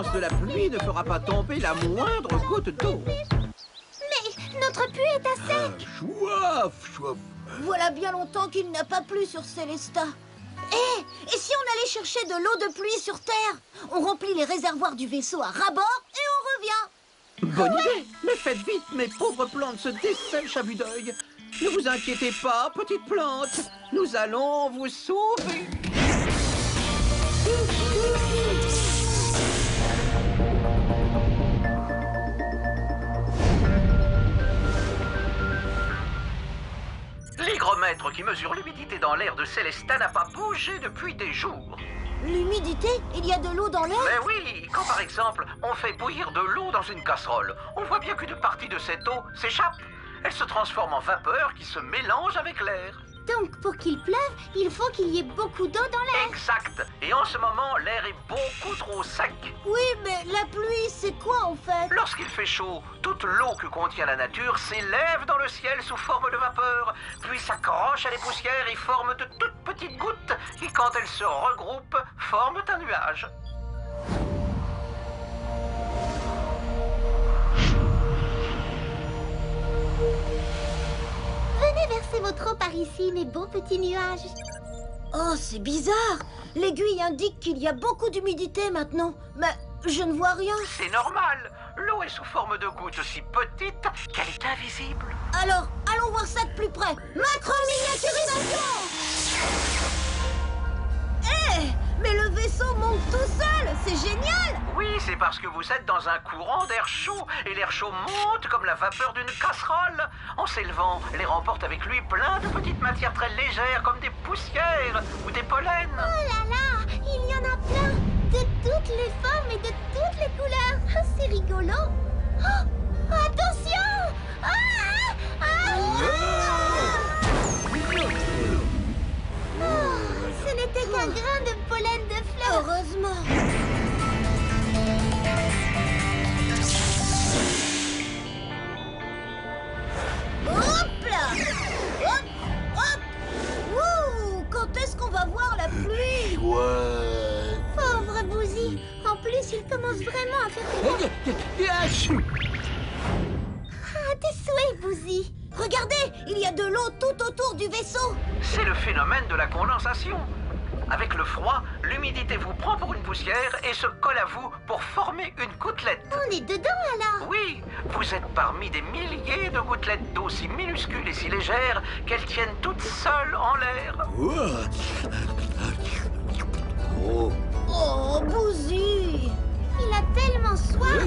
violence de la pluie ne fera pas tomber la moindre goutte d'eau. Mais notre puits est à sec. Chouaf. Voilà bien longtemps qu'il n'a pas plu sur Célesta. Et si on allait chercher de l'eau de pluie sur Terre? On remplit les réservoirs du vaisseau à ras-bord et on revient. Bonne idée, mais faites vite, mes pauvres plantes se dessèchent à vue d'œil. Ne vous inquiétez pas, petites plantes, nous allons vous sauver. L'hygromètre qui mesure l'humidité dans l'air de Célesta n'a pas bougé depuis des jours. L'humidité? Il y a de l'eau dans l'air? Mais oui, quand par exemple on fait bouillir de l'eau dans une casserole, on voit bien qu'une partie de cette eau s'échappe. Elle se transforme en vapeur qui se mélange avec l'air. Donc, pour qu'il pleuve, il faut qu'il y ait beaucoup d'eau dans l'air. Exact. Et en ce moment, l'air est beaucoup trop sec. Oui, mais la pluie, c'est quoi en fait? Lorsqu'il fait chaud, toute l'eau que contient la nature s'élève dans le ciel sous forme de vapeur, puis s'accroche à des poussières et forme de toutes petites gouttes qui, quand elles se regroupent, forment un nuage. Venez verser votre eau par ici, mes beaux petits nuages. Oh, c'est bizarre. L'aiguille indique qu'il y a beaucoup d'humidité maintenant. Mais je ne vois rien. C'est normal. L'eau est sous forme de gouttes si petites qu'elle est invisible. Alors, allons voir ça de plus près. Macro-miniaturisation! Mais le vaisseau monte tout seul. C'est génial! Oui, c'est parce que vous êtes dans un courant d'air chaud, et l'air chaud monte comme la vapeur d'une casserole. En s'élevant, l'air emporte avec lui plein de petites matières très légères, comme des poussières ou des pollens. Oh là là, il y en a plein, de toutes les formes et de toutes les couleurs. Ah, c'est rigolo. Oh, attention! Ce n'était qu'un grain de pollen de fleurs. Heureusement. Hop là! Hop! Hop! Wouh! Quand est-ce qu'on va voir la pluie? Pauvre Bouzy. En plus, il commence vraiment à faire froid. Ah, tes souhaits, Bouzy. Regardez, il y a de l'eau tout autour du vaisseau. C'est le phénomène de la condensation. Avec le froid, l'humidité vous prend pour une poussière et se colle à vous pour former une gouttelette. On est dedans alors. Oui, vous êtes parmi des milliers de gouttelettes d'eau si minuscules et si légères qu'elles tiennent toutes seules en l'air. Oh, Bouzy! Il a tellement soif.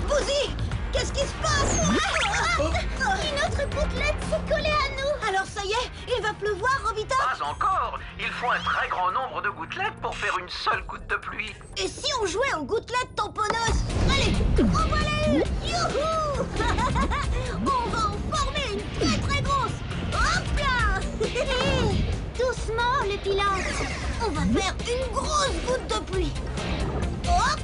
Bouzy! Qu'est-ce qui se passe? Une autre gouttelette s'est collée à nous. Alors ça y est, il va pleuvoir, Robita? Pas encore. Il faut un très grand nombre de gouttelettes pour faire une seule goutte de pluie. Et si on jouait aux gouttelettes tamponneuses? Allez, en voilà une! Youhou! On va en former une très très grosse! Hop là! Doucement, le pilote. On va faire une grosse goutte de pluie. Hop!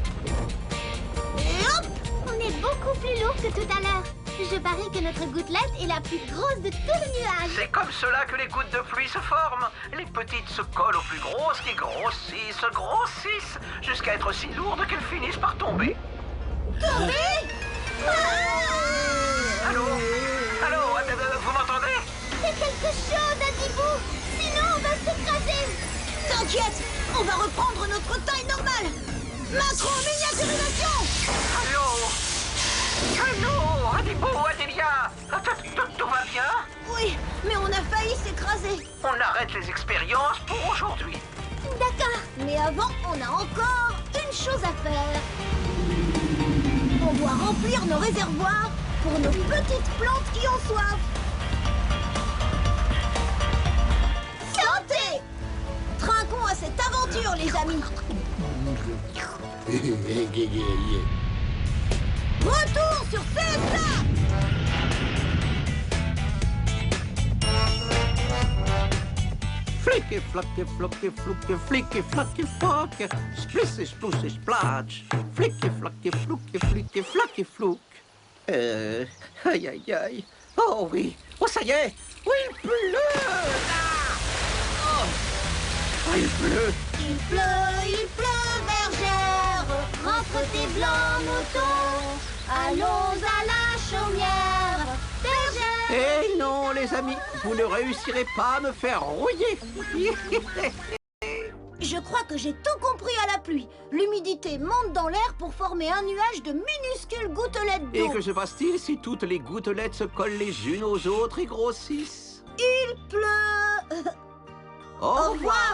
Et hop! On est beaucoup plus lourd que tout à l'heure. Je parie que notre gouttelette est la plus grosse de tout le nuage. C'est comme cela que les gouttes de pluie se forment. Les petites se collent aux plus grosses qui grossissent, jusqu'à être si lourdes qu'elles finissent par tomber. Tomber! Allô? Allô? Vous m'entendez? C'est quelque chose, Adibou. Sinon, on va s'écraser. T'inquiète, on va reprendre notre taille normale. Macro-miniaturisation! Allô? Allô? Adibou, Adélia? Tout va bien? Oui, mais on a failli s'écraser. On arrête les expériences pour aujourd'hui. D'accord, mais avant, on a encore une chose à faire. On doit remplir nos réservoirs pour nos petites plantes qui ont soif. Santé! Trinquons à cette aventure, les amis. Retour sur Célesta! Flicky, flocky, flocky, flocky, flicky, flocky, flock. Splissy, splousy, splotch. Flicky, flocky, flocky, flicky, flocky, flouk. Aïe, aïe, aïe. Oh oui. Oh, ça y est. Oui, il pleut. Ah. Oh, il pleut. Il pleut, bergère. tes blancs moutons. Allons à la chaumière, bergère. Eh non, les amis, vous ne réussirez pas à me faire rouiller. Je crois que j'ai tout compris à la pluie. L'humidité monte dans l'air pour former un nuage de minuscules gouttelettes Et d'eau. que se passe-t-il si toutes les gouttelettes se collent les unes aux autres et grossissent? Il pleut. Au revoir.